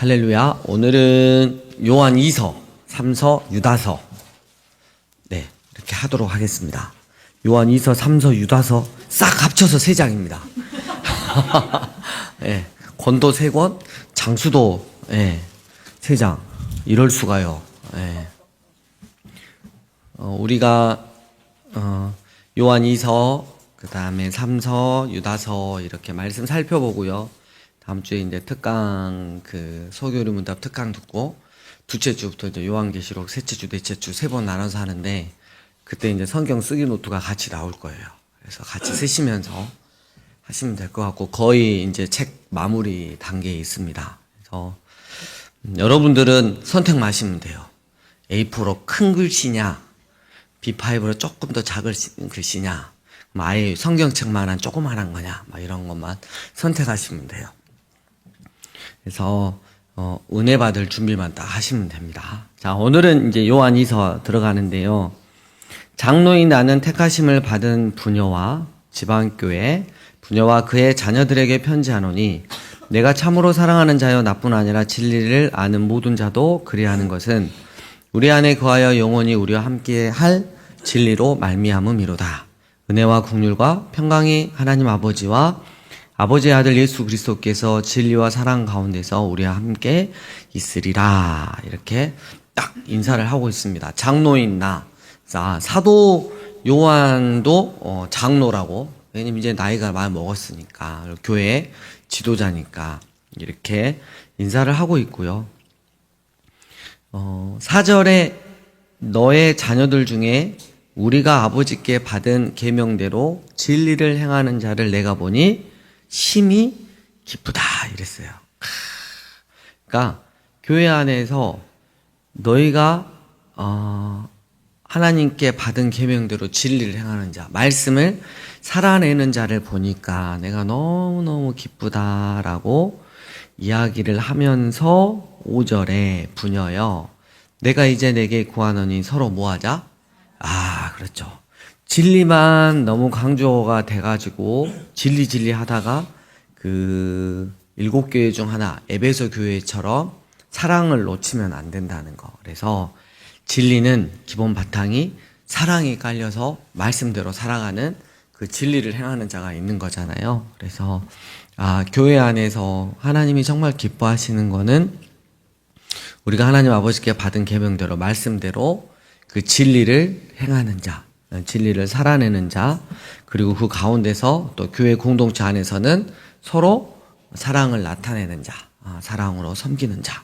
할렐루야. 오늘은 요한 2서, 3서, 유다서. 네, 이렇게 하도록 하겠습니다. 요한 2서, 3서, 유다서 싹 합쳐서 3장입니다. 네, 권도 3권, 장수도 3장. 이럴 수가요. 네. 우리가 요한 2서, 그 다음에 3서, 유다서 이렇게 말씀 살펴보고요. 다음 주에 이제 특강 소교리 문답 특강 듣고 두째 주부터 이제 요한계시록 셋째 주, 넷째 주 3번 나눠서 하는데 그때 이제 성경 쓰기 노트가 같이 나올 거예요. 그래서 같이 쓰시면서 하시면 될 것 같고 거의 이제 책 마무리 단계에 있습니다. 그래서 여러분들은 선택만 하시면 돼요. A4로 큰 글씨냐, B5로 조금 더 작은 글씨냐, 아예 성경책만한 조그만한 거냐, 이런 것만 선택하시면 돼요. 그래서 은혜 받을 준비만 딱 하시면 됩니다. 자, 오늘은 이제 요한 2서 들어가는데요. 장로인 나는 택하심을 받은 부녀와 지방교회 부녀와 그의 자녀들에게 편지하노니 내가 참으로 사랑하는 자여 나뿐 아니라 진리를 아는 모든 자도 그리하는 것은 우리 안에 거하여 영원히 우리와 함께 할 진리로 말미암음이로다. 은혜와 긍휼과 평강이 하나님 아버지와 아버지의 아들 예수 그리스도께서 진리와 사랑 가운데서 우리와 함께 있으리라. 이렇게 딱 인사를 하고 있습니다. 장로인 나. 자, 사도 요한도 장로라고. 왜냐면 이제 나이가 많이 먹었으니까. 교회 지도자니까. 이렇게 인사를 하고 있고요. 4절에 너의 자녀들 중에 우리가 아버지께 받은 계명대로 진리를 행하는 자를 내가 보니 심히 기쁘다 이랬어요. 그러니까 교회 안에서 너희가 하나님께 받은 계명대로 진리를 행하는 자, 말씀을 살아내는 자를 보니까 내가 너무너무 기쁘다라고 이야기를 하면서 5절에 부녀여 내가 이제 내게 구하노니 서로 뭐하자? 그렇죠. 진리만 너무 강조가 돼가지고 진리 하다가 7교회 중 하나 에베소 교회처럼 사랑을 놓치면 안 된다는 거. 그래서 진리는 기본 바탕이 사랑이 깔려서 말씀대로 살아가는 그 진리를 행하는 자가 있는 거잖아요. 그래서 교회 안에서 하나님이 정말 기뻐하시는 거는 우리가 하나님 아버지께 받은 계명대로 말씀대로 그 진리를 행하는 자, 진리를 살아내는 자, 그리고 그 가운데서 또 교회 공동체 안에서는 서로 사랑을 나타내는 자, 사랑으로 섬기는 자.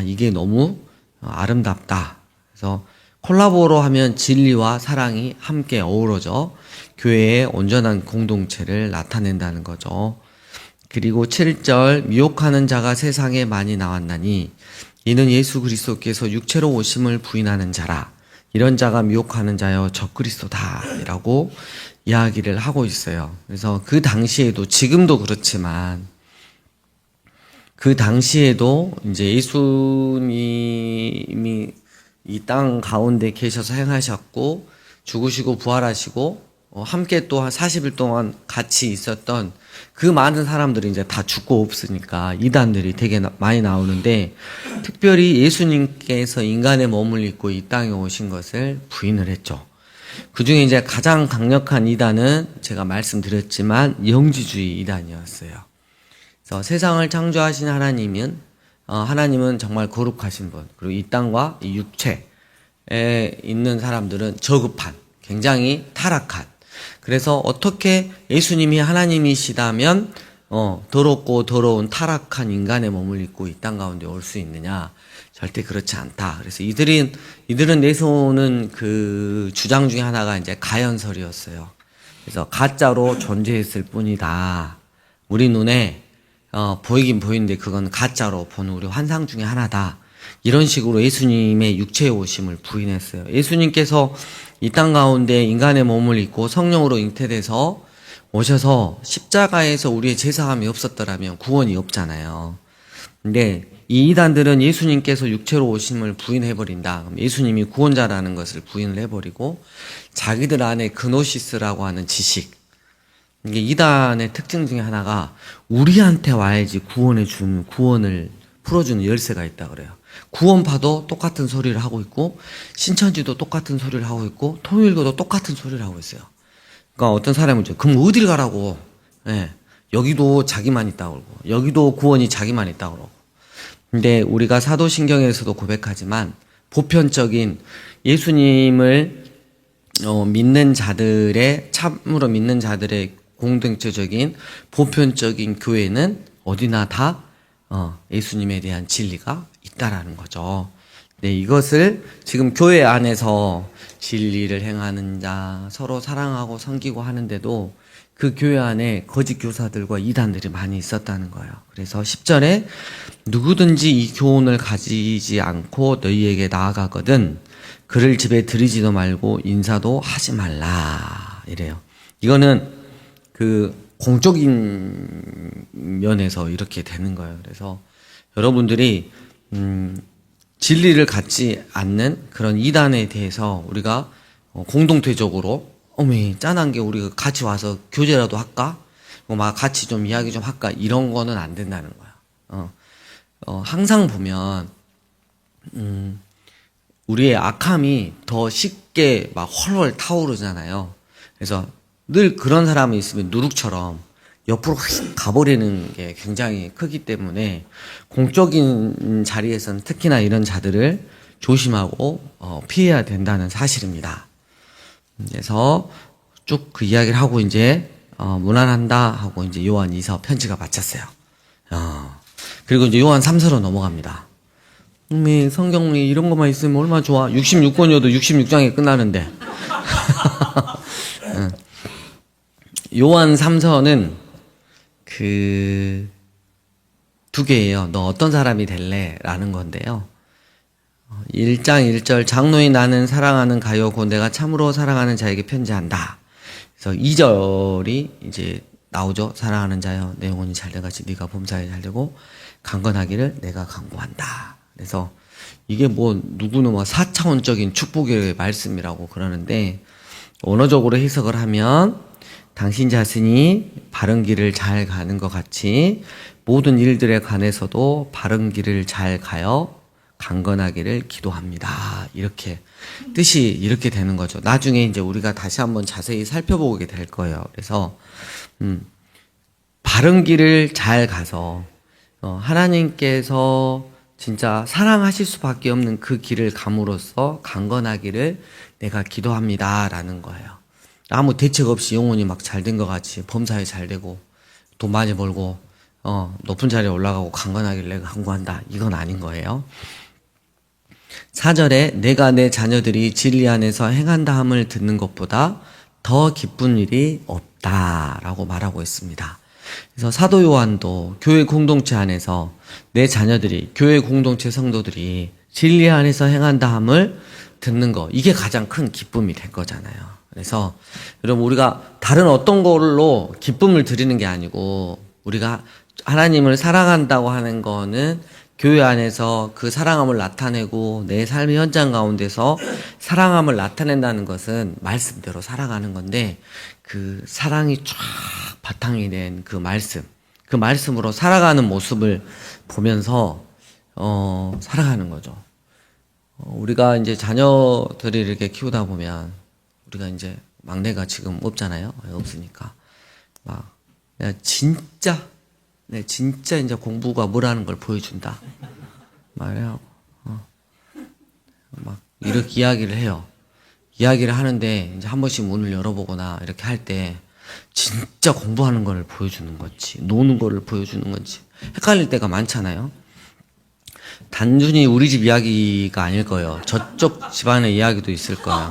이게 너무 아름답다. 그래서 콜라보로 하면 진리와 사랑이 함께 어우러져 교회의 온전한 공동체를 나타낸다는 거죠. 그리고 7절 미혹하는 자가 세상에 많이 나왔나니 이는 예수 그리스도께서 육체로 오심을 부인하는 자라. 이런 자가 미혹하는 자여 적그리스도다 라고 이야기를 하고 있어요. 그래서 그 당시에도 지금도 그렇지만 그 당시에도 이제 예수님이 이 땅 가운데 계셔서 행하셨고 죽으시고 부활하시고 함께 또 한 40일 동안 같이 있었던 그 많은 사람들이 이제 다 죽고 없으니까 이단들이 되게 많이 나오는데 특별히 예수님께서 인간의 몸을 입고 이 땅에 오신 것을 부인을 했죠. 그 중에 이제 가장 강력한 이단은 제가 말씀드렸지만 영지주의 이단이었어요. 그래서 세상을 창조하신 하나님은 정말 거룩하신 분, 그리고 이 땅과 이 육체에 있는 사람들은 저급한, 굉장히 타락한. 그래서 어떻게 예수님이 하나님이시다면 더럽고 더러운 타락한 인간의 몸을 입고 이 땅 가운데 올 수 있느냐? 절대 그렇지 않다. 그래서 이들은 내세우는 그 주장 중에 하나가 이제 가연설이었어요. 그래서 가짜로 존재했을 뿐이다. 우리 눈에 보이긴 보이는데 그건 가짜로 보는 우리 환상 중에 하나다. 이런 식으로 예수님의 육체의 오심을 부인했어요. 예수님께서 이 땅 가운데 인간의 몸을 입고 성령으로 잉태돼서 오셔서 십자가에서 우리의 제사함이 없었더라면 구원이 없잖아요. 근데 이 이단들은 예수님께서 육체로 오심을 부인해버린다. 그럼 예수님이 구원자라는 것을 부인을 해버리고 자기들 안에 그노시스라고 하는 지식, 이게 이단의 특징 중에 하나가 우리한테 와야지 구원을 풀어주는 열쇠가 있다 그래요. 구원파도 똑같은 소리를 하고 있고, 신천지도 똑같은 소리를 하고 있고, 통일교도 똑같은 소리를 하고 있어요. 그러니까 어떤 사람은 이제 그럼 어딜 가라고? 예. 여기도 자기만 있다고 그러고, 여기도 구원이 자기만 있다고 그러고. 근데 우리가 사도신경에서도 고백하지만 보편적인 예수님을 믿는 자들의, 참으로 믿는 자들의 공동체적인 보편적인 교회는 어디나 다 예수님에 대한 진리가 있다라는 거죠. 네, 이것을 지금 교회 안에서 진리를 행하는 자, 서로 사랑하고 섬기고 하는데도 그 교회 안에 거짓 교사들과 이단들이 많이 있었다는 거예요. 그래서 10절에 누구든지 이 교훈을 가지지 않고 너희에게 나아가거든 그를 집에 들이지도 말고 인사도 하지 말라 이래요. 이거는 그 공적인 면에서 이렇게 되는 거예요. 그래서 여러분들이 진리를 갖지 않는 그런 이단에 대해서 우리가 공동체적으로 어메 짠한 게 우리가 같이 와서 교제라도 할까? 막 같이 좀 이야기 좀 할까? 이런 거는 안 된다는 거야. 항상 보면 우리의 악함이 더 쉽게 막 훨훨 타오르잖아요. 그래서 늘 그런 사람이 있으면 누룩처럼 옆으로 가버리는 게 굉장히 크기 때문에 공적인 자리에서는 특히나 이런 자들을 조심하고 피해야 된다는 사실입니다. 그래서 쭉 그 이야기를 하고 이제 무난한다 하고 이제 요한 2서 편지가 마쳤어요. 그리고 이제 요한 3서로 넘어갑니다. 성경이 이런 것만 있으면 얼마나 좋아. 66권이어도 66장에 끝나는데. 요한 3서는 그 두 개예요. 너 어떤 사람이 될래? 라는 건데요. 1장 1절 장로인 나는 사랑하는 가요 곧 내가 참으로 사랑하는 자에게 편지한다. 그래서 2절이 이제 나오죠. 사랑하는 자여 내 영혼이 잘돼같이 네가 범사에 잘되고 강건하기를 내가 간구한다. 그래서 이게 뭐 누구는 뭐 4차원적인 축복의 말씀이라고 그러는데 언어적으로 해석을 하면 당신 자신이 바른 길을 잘 가는 것 같이 모든 일들에 관해서도 바른 길을 잘 가요 강건하기를 기도합니다. 이렇게 뜻이 이렇게 되는 거죠. 나중에 이제 우리가 다시 한번 자세히 살펴보게 될 거예요. 그래서 바른 길을 잘 가서 하나님께서 진짜 사랑하실 수밖에 없는 그 길을 감으로써 강건하기를 내가 기도합니다라는 거예요. 아무 대책 없이 영혼이 막 잘 된 것 같이 범사에 잘 되고 돈 많이 벌고 높은 자리에 올라가고 강건하기를 내가 간구한다. 이건 아닌 거예요. 4절에 내가 내 자녀들이 진리 안에서 행한다 함을 듣는 것보다 더 기쁜 일이 없다라고 말하고 있습니다. 그래서 사도 요한도 교회 공동체 안에서 내 자녀들이 교회 공동체 성도들이 진리 안에서 행한다 함을 듣는 거 이게 가장 큰 기쁨이 될 거잖아요. 그래서 여러분 우리가 다른 어떤 걸로 기쁨을 드리는 게 아니고 우리가 하나님을 사랑한다고 하는 거는 교회 안에서 그 사랑함을 나타내고 내 삶의 현장 가운데서 사랑함을 나타낸다는 것은 말씀대로 살아가는 건데 그 사랑이 쫙 바탕이 된 그 말씀으로 살아가는 모습을 보면서 살아가는 거죠. 우리가 이제 자녀들을 이렇게 키우다 보면 우리가 이제 막내가 지금 없잖아요. 없으니까 내가 진짜 이제 공부가 뭐라는 걸 보여준다. 말해요. 막 이렇게 이야기를 해요. 이야기를 하는데 이제 한 번씩 문을 열어보거나 이렇게 할 때 진짜 공부하는 걸 보여주는 건지 노는 거를 보여주는 건지 헷갈릴 때가 많잖아요. 단순히 우리 집 이야기가 아닐 거예요. 저쪽 집안의 이야기도 있을 거예요.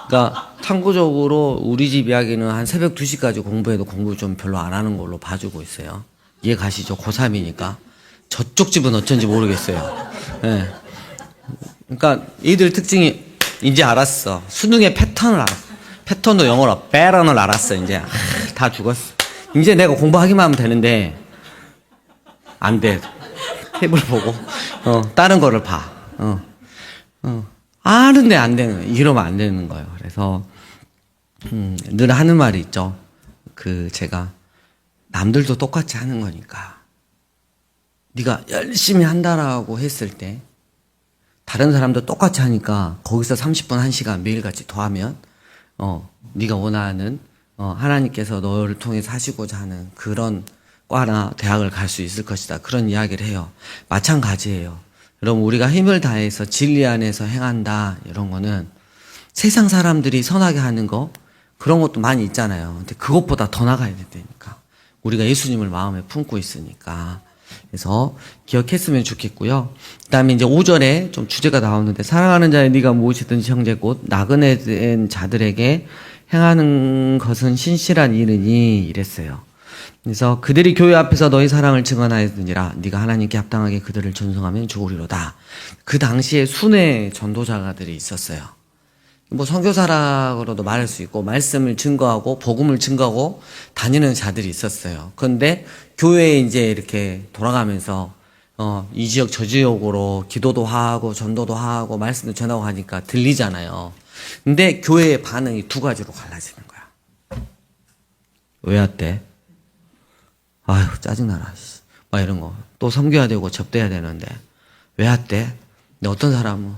그러니까 참고적으로 우리 집 이야기는 한 새벽 2시까지 공부해도 공부 좀 별로 안 하는 걸로 봐주고 있어요. 이해 가시죠? 고3이니까. 저쪽 집은 어쩐지 모르겠어요. 네. 그러니까 얘들 특징이 이제 알았어. 수능의 패턴을 알았어. 패턴도 영어로 패런을 알았어. 이제 다 죽었어. 이제 내가 공부하기만 하면 되는데 안 돼. 탭을 보고 다른 거를 봐. 아는데 안 되는 이러면 안 되는 거예요. 그래서 늘 하는 말이 있죠. 제가 남들도 똑같이 하는 거니까 네가 열심히 한다라고 했을 때 다른 사람도 똑같이 하니까 거기서 30분, 1시간 매일같이 더하면 네가 원하는 하나님께서 너를 통해서 하시고자 하는 그런 과나 대학을 갈 수 있을 것이다. 그런 이야기를 해요. 마찬가지예요. 여러분 우리가 힘을 다해서 진리 안에서 행한다 이런 거는 세상 사람들이 선하게 하는 거 그런 것도 많이 있잖아요. 근데 그것보다 더 나가야 된다니까. 우리가 예수님을 마음에 품고 있으니까. 그래서 기억했으면 좋겠고요. 그다음에 이제 5절에 좀 주제가 나오는데 사랑하는 자의 네가 무엇이든지 형제 곧 나그네 된 자들에게 행하는 것은 신실한 일이니 이랬어요. 그래서 그들이 교회 앞에서 너희 사랑을 증언하였느니라 네가 하나님께 합당하게 그들을 존성하면 좋으리로다. 그 당시에 순회 전도자가들이 있었어요. 뭐 선교사라고도 말할 수 있고 말씀을 증거하고 복음을 증거하고 다니는 자들이 있었어요. 그런데 교회에 이제 이렇게 돌아가면서 이 지역 저 지역으로 기도도 하고 전도도 하고 말씀도 전하고 하니까 들리잖아요. 근데 교회의 반응이 두 가지로 갈라지는 거야. 왜 왔대? 아유 짜증나라 막 이런 거 또 섬겨야 되고 접대해야 되는데 왜 왔대? 근데 어떤 사람은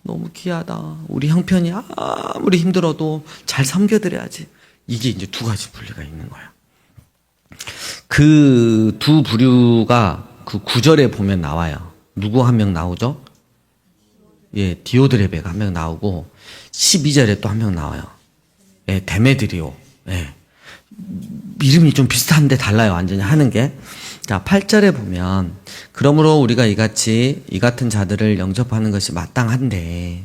너무 귀하다. 우리 형편이 아무리 힘들어도 잘 섬겨드려야지. 이게 이제 두 가지 분류가 있는 거야. 그 두 부류가 그 9절에 보면 나와요. 누구 한 명 나오죠? 예, 디오드레베가 한 명 나오고 12절에 또 한 명 나와요. 예, 데메드리오. 예. 이름이 좀 비슷한데 달라요. 완전히 하는 게. 자, 8절에 보면 그러므로 우리가 이 같은 자들을 영접하는 것이 마땅한데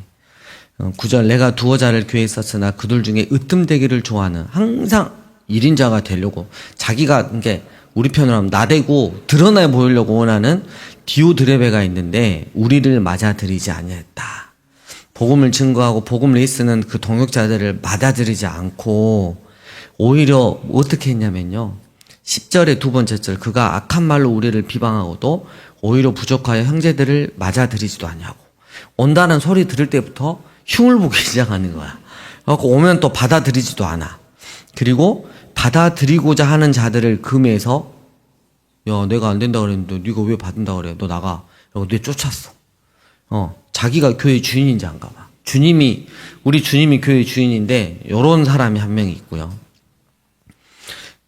9절 내가 두어 자를 교회에 썼으나 그들 중에 으뜸되기를 좋아하는 항상 1인자가 되려고 자기가 이게 우리 편으로 하면 나대고 드러내 보이려고 원하는 디오드레베가 있는데 우리를 맞아들이지 아니했다. 복음을 증거하고 복음을 쓰는 그 동역자들을 맞아들이지 않고 오히려 어떻게 했냐면요. 10절의 두 번째 절 그가 악한 말로 우리를 비방하고도 오히려 부족하여 형제들을 맞아들이지도 않냐고. 온다는 소리 들을 때부터 흉을 보기 시작하는 거야. 그래서 오면 또 받아들이지도 않아. 그리고 받아들이고자 하는 자들을 금해서 야 내가 안 된다 그랬는데 네가 왜 받는다 그래. 너 나가. 라고 내 쫓았어. 자기가 교회 주인인지 안가 봐. 우리 주님이 교회 주인인데 요런 사람이 한 명 있고요.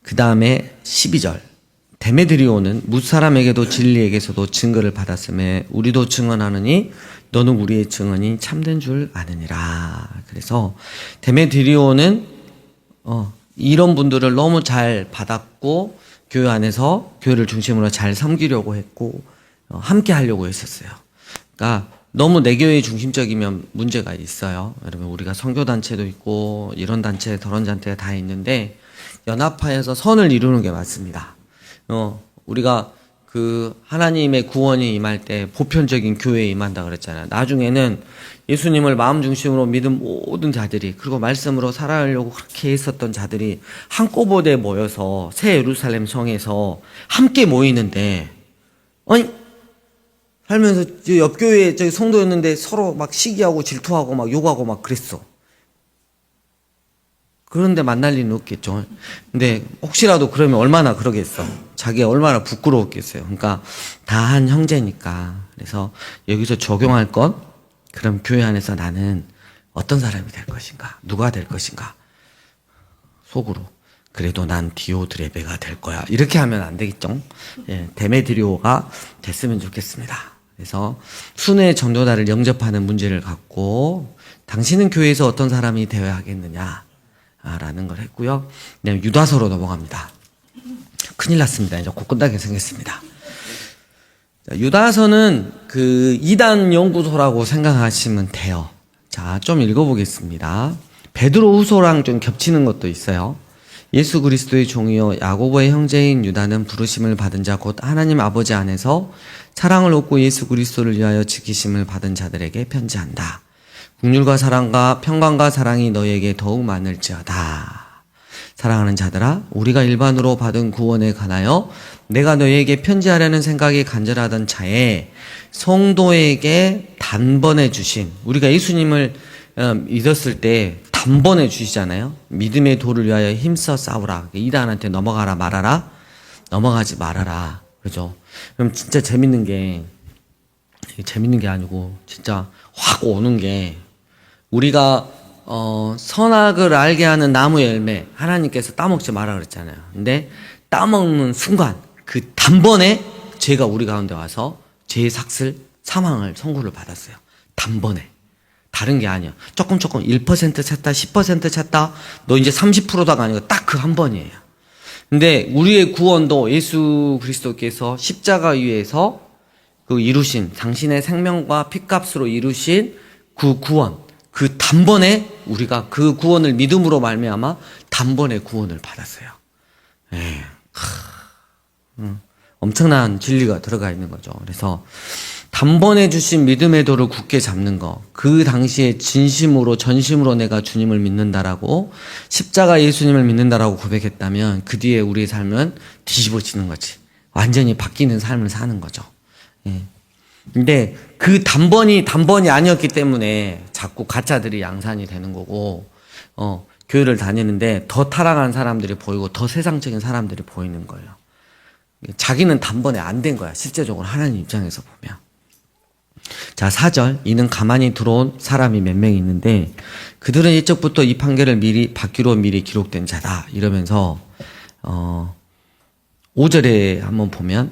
그 다음에 12절 데메드리오는 무사람에게도 진리에게서도 증거를 받았음에 우리도 증언하느니 너는 우리의 증언이 참된 줄 아느니라. 그래서 데메드리오는 이런 분들을 너무 잘 받았고 교회 안에서 교회를 중심으로 잘 섬기려고 했고 함께 하려고 했었어요. 그러니까 너무 내 교회 중심적이면 문제가 있어요. 여러분 우리가 선교단체도 있고 이런 단체 저런 단체가 다 있는데 연합하여서 선을 이루는 게 맞습니다. 우리가 그 하나님의 구원이 임할 때 보편적인 교회에 임한다 그랬잖아요. 나중에는 예수님을 마음 중심으로 믿은 모든 자들이 그리고 말씀으로 살아가려고 그렇게 했었던 자들이 한꺼번에 모여서 새 예루살렘 성에서 함께 모이는데 아니 살면서 옆 교회에 저기 성도였는데 서로 막 시기하고 질투하고 막 욕하고 막 그랬어. 그런데 만날 리는 없겠죠. 근데 혹시라도 그러면 얼마나 그러겠어. 자기가 얼마나 부끄러웠겠어요. 그러니까 다 한 형제니까. 그래서 여기서 적용할 것, 그럼 교회 안에서 나는 어떤 사람이 될 것인가? 누가 될 것인가? 속으로. 그래도 난 디오드레베가 될 거야. 이렇게 하면 안 되겠죠. 예, 데메드리오가 됐으면 좋겠습니다. 그래서 순회 전도자를 영접하는 문제를 갖고 당신은 교회에서 어떤 사람이 되어야 하겠느냐? 라는 걸 했고요. 그다음에 유다서로 넘어갑니다. 큰일 났습니다. 이제 곧 끝나게 생겼습니다. 유다서는 그 이단 연구소라고 생각하시면 돼요. 자, 좀 읽어보겠습니다. 베드로 후서랑 좀 겹치는 것도 있어요. 예수 그리스도의 종이요 야고보의 형제인 유다는 부르심을 받은 자 곧 하나님 아버지 안에서 사랑을 얻고 예수 그리스도를 위하여 지키심을 받은 자들에게 편지한다. 국률과 사랑과 평강과 사랑이 너희에게 더욱 많을지어다. 사랑하는 자들아, 우리가 일반으로 받은 구원에 관하여 내가 너희에게 편지하려는 생각이 간절하던 차에 성도에게 단번에 주신, 우리가 예수님을 믿었을 때 단번에 주시잖아요. 믿음의 도를 위하여 힘써 싸우라. 이단한테 넘어가라 말아라. 넘어가지 말아라. 그죠? 그럼 진짜 재밌는 게, 이게 재밌는 게 아니고, 진짜 확 오는 게, 우리가, 선악을 알게 하는 나무 열매, 하나님께서 따먹지 마라 그랬잖아요. 근데 따먹는 순간, 그 단번에 죄가 우리 가운데 와서 죄의 삭슬, 사망을 선고를 받았어요. 단번에. 다른 게 아니야. 조금 1% 찼다, 10% 찼다, 너 이제 30%다가 아니고 딱 그 한 번이에요. 근데 우리의 구원도 예수 그리스도께서 십자가 위에서 그 이루신, 당신의 생명과 피값으로 이루신 그 구원, 그 단번에 우리가 그 구원을 믿음으로 말미암아 단번에 구원을 받았어요. 예. 엄청난 진리가 들어가 있는 거죠. 그래서 단번에 주신 믿음의 도를 굳게 잡는 거, 그 당시에 진심으로 전심으로 내가 주님을 믿는다라고, 십자가 예수님을 믿는다라고 고백했다면 그 뒤에 우리의 삶은 뒤집어지는 거지. 완전히 바뀌는 삶을 사는 거죠. 예. 근데 그 단번이 아니었기 때문에 자꾸 가짜들이 양산이 되는 거고, 교회를 다니는데 더 타락한 사람들이 보이고 더 세상적인 사람들이 보이는 거예요. 자기는 단번에 안 된 거야. 실제적으로 하나님 입장에서 보면. 자, 4절. 이는 가만히 들어온 사람이 몇 명 있는데 그들은 일찍부터 이 판결을 미리 받기로 미리 기록된 자다. 이러면서 5절에 한번 보면,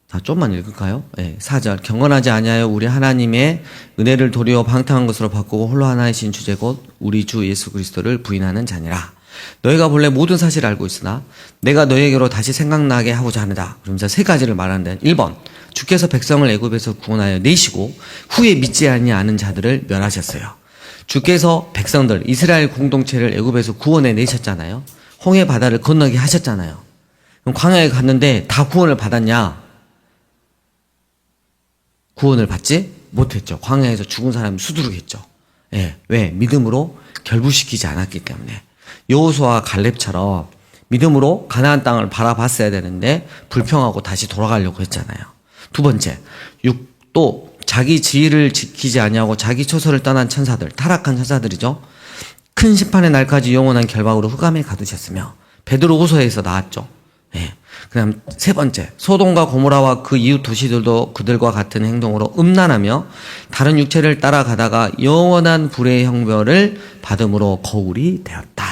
자, 좀만 읽을까요? 네, 4절. 경건하지 아니하여 우리 하나님의 은혜를 도리어 방탕한 것으로 바꾸고 홀로 하나이신 주제 곧 우리 주 예수 그리스도를 부인하는 자니라. 너희가 본래 모든 사실을 알고 있으나 내가 너희에게로 다시 생각나게 하고자 하느라. 그러면서 세 가지를 말하는데, 1번, 주께서 백성을 애굽에서 구원하여 내시고 후에 믿지 아니하는 자들을 멸하셨어요. 주께서 백성들, 이스라엘 공동체를 애굽에서 구원해 내셨잖아요. 홍해 바다를 건너게 하셨잖아요. 그럼 광야에 갔는데 다 구원을 받았냐? 구원을 받지 못했죠. 광야에서 죽은 사람이 수두룩했죠. 예, 왜? 믿음으로 결부시키지 않았기 때문에. 여호수아와 갈렙처럼 믿음으로 가나안 땅을 바라봤어야 되는데 불평하고 다시 돌아가려고 했잖아요. 두 번째, 6도 자기 지위를 지키지 아니하고 자기 처소를 떠난 천사들, 타락한 천사들이죠. 큰 심판의 날까지 영원한 결박으로 흑암에 가두셨으며, 베드로후서에서 나왔죠. 예. 그다음 세 번째, 소돔과 고모라와 그 이웃 도시들도 그들과 같은 행동으로 음란하며 다른 육체를 따라가다가 영원한 불의 형벌을 받음으로 거울이 되었다.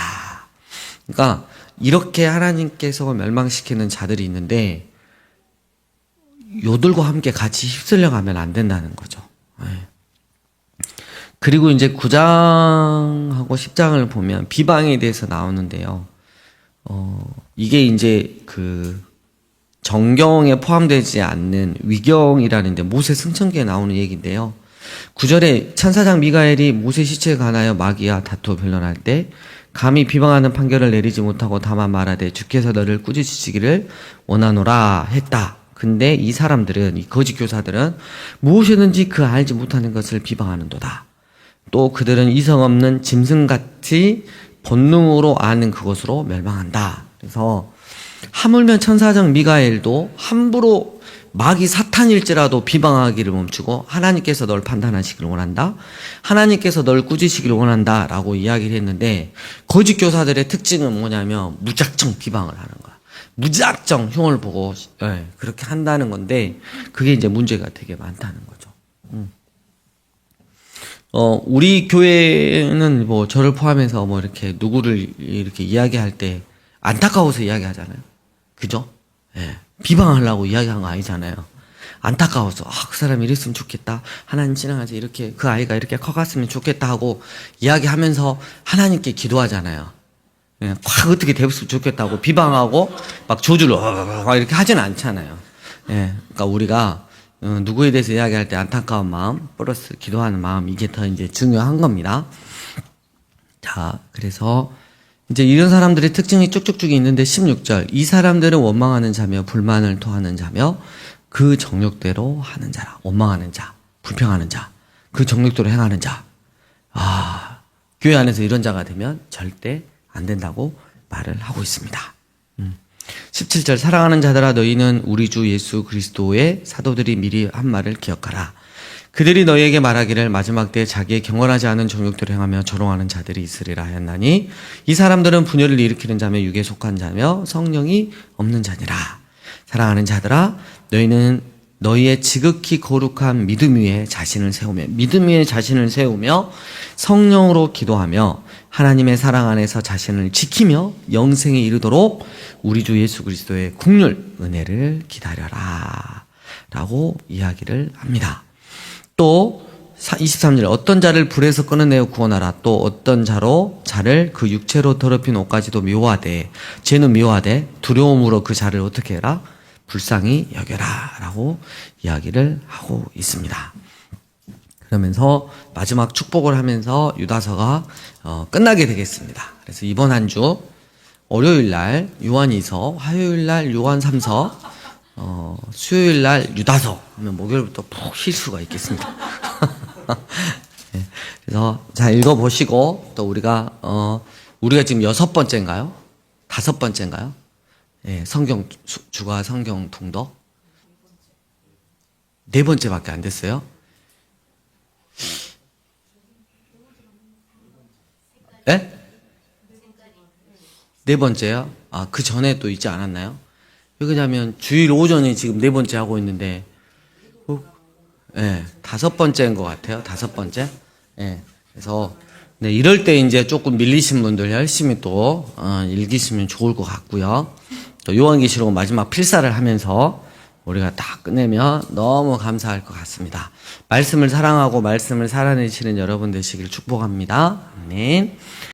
그러니까 이렇게 하나님께서 멸망시키는 자들이 있는데 요들과 함께 같이 휩쓸려 가면 안 된다는 거죠. 예. 그리고 이제 9장하고 10장을 보면 비방에 대해서 나오는데요. 이게 이제 그 정경에 포함되지 않는 위경이라는데 모세 승천기에 나오는 얘기인데요. 9절에 천사장 미가엘이 모세 시체에 관하여 마귀와 다투어 변론할 때 감히 비방하는 판결을 내리지 못하고 다만 말하되 주께서 너를 꾸짖으시기를 원하노라 했다. 근데 이 사람들은, 이 거짓 교사들은 무엇이든지 그 알지 못하는 것을 비방하는도다. 또 그들은 이성 없는 짐승같이 본능으로 아는 그것으로 멸망한다. 그래서 하물며 천사장 미가엘도 함부로 마귀 사탄일지라도 비방하기를 멈추고 하나님께서 널 판단하시기를 원한다. 하나님께서 널 꾸짖으시기를 원한다. 라고 이야기를 했는데, 거짓 교사들의 특징은 뭐냐면 무작정 비방을 하는 거야. 무작정 흉을 보고 그렇게 한다는 건데, 그게 이제 문제가 되게 많다는 거죠. 우리 교회는 뭐 저를 포함해서 뭐 이렇게 누구를 이렇게 이야기할 때 안타까워서 이야기하잖아요. 그죠? 예. 비방하려고 이야기한 거 아니잖아요. 안타까워서, 그 사람이 이랬으면 좋겠다. 하나님 지나가서 이렇게, 그 아이가 이렇게 커갔으면 좋겠다 하고 이야기하면서 하나님께 기도하잖아요. 예. 확 어떻게 됐으면 좋겠다고 비방하고 막 저주를 이렇게 하지는 않잖아요. 예. 그러니까 우리가 누구에 대해서 이야기할 때 안타까운 마음 플러스 기도하는 마음, 이게 더 이제 중요한 겁니다. 자, 그래서 이제 이런 사람들의 특징이 쭉쭉쭉 있는데 16절, 이 사람들은 원망하는 자며 불만을 토하는 자며 그 정욕대로 하는 자라. 원망하는 자, 불평하는 자, 그 정욕대로 행하는 자. 교회 안에서 이런 자가 되면 절대 안 된다고 말을 하고 있습니다. 17절, 사랑하는 자들아 너희는 우리 주 예수 그리스도의 사도들이 미리 한 말을 기억하라. 그들이 너희에게 말하기를 마지막 때에 자기의 경건하지 않은 정욕대로 행하며 조롱하는 자들이 있으리라 하였나니 이 사람들은 분열을 일으키는 자며 육에 속한 자며 성령이 없는 자니라. 사랑하는 자들아, 너희는 너희의 지극히 거룩한 믿음 위에 자신을 세우며 성령으로 기도하며 하나님의 사랑 안에서 자신을 지키며 영생에 이르도록 우리 주 예수 그리스도의 국률 은혜를 기다려라 라고 이야기를 합니다. 또 23절, 어떤 자를 불에서 끊어내어 구원하라. 또 어떤 자를 그 육체로 더럽힌 옷까지도 묘하되, 죄는 묘하되 두려움으로 그 자를 어떻게 해라? 불쌍히 여겨라 라고 이야기를 하고 있습니다. 그러면서 마지막 축복을 하면서 유다서가 끝나게 되겠습니다. 그래서 이번 한 주 월요일날 요한이서, 화요일날 요한 3서, 수요일날 유다서 하면 목요일부터 푹 쉴 수가 있겠습니다. 네, 그래서 잘 읽어보시고, 또 우리가 지금 6번째인가요? 5번째인가요? 예, 주가 성경 통독 4번째밖에 안 됐어요. 예? 4번째요? 아, 그 전에 또 있지 않았나요? 왜 그러냐면 주일 오전에 지금 4번째 하고 있는데, 예, 5번째인 것 같아요. 5번째. 예, 그래서 네, 이럴 때 이제 조금 밀리신 분들 열심히 또 읽으시면 좋을 것 같고요. 또 요한계시록 마지막 필사를 하면서 우리가 다 끝내면 너무 감사할 것 같습니다. 말씀을 사랑하고 말씀을 살아내시는 여러분 되시길 축복합니다. 아멘.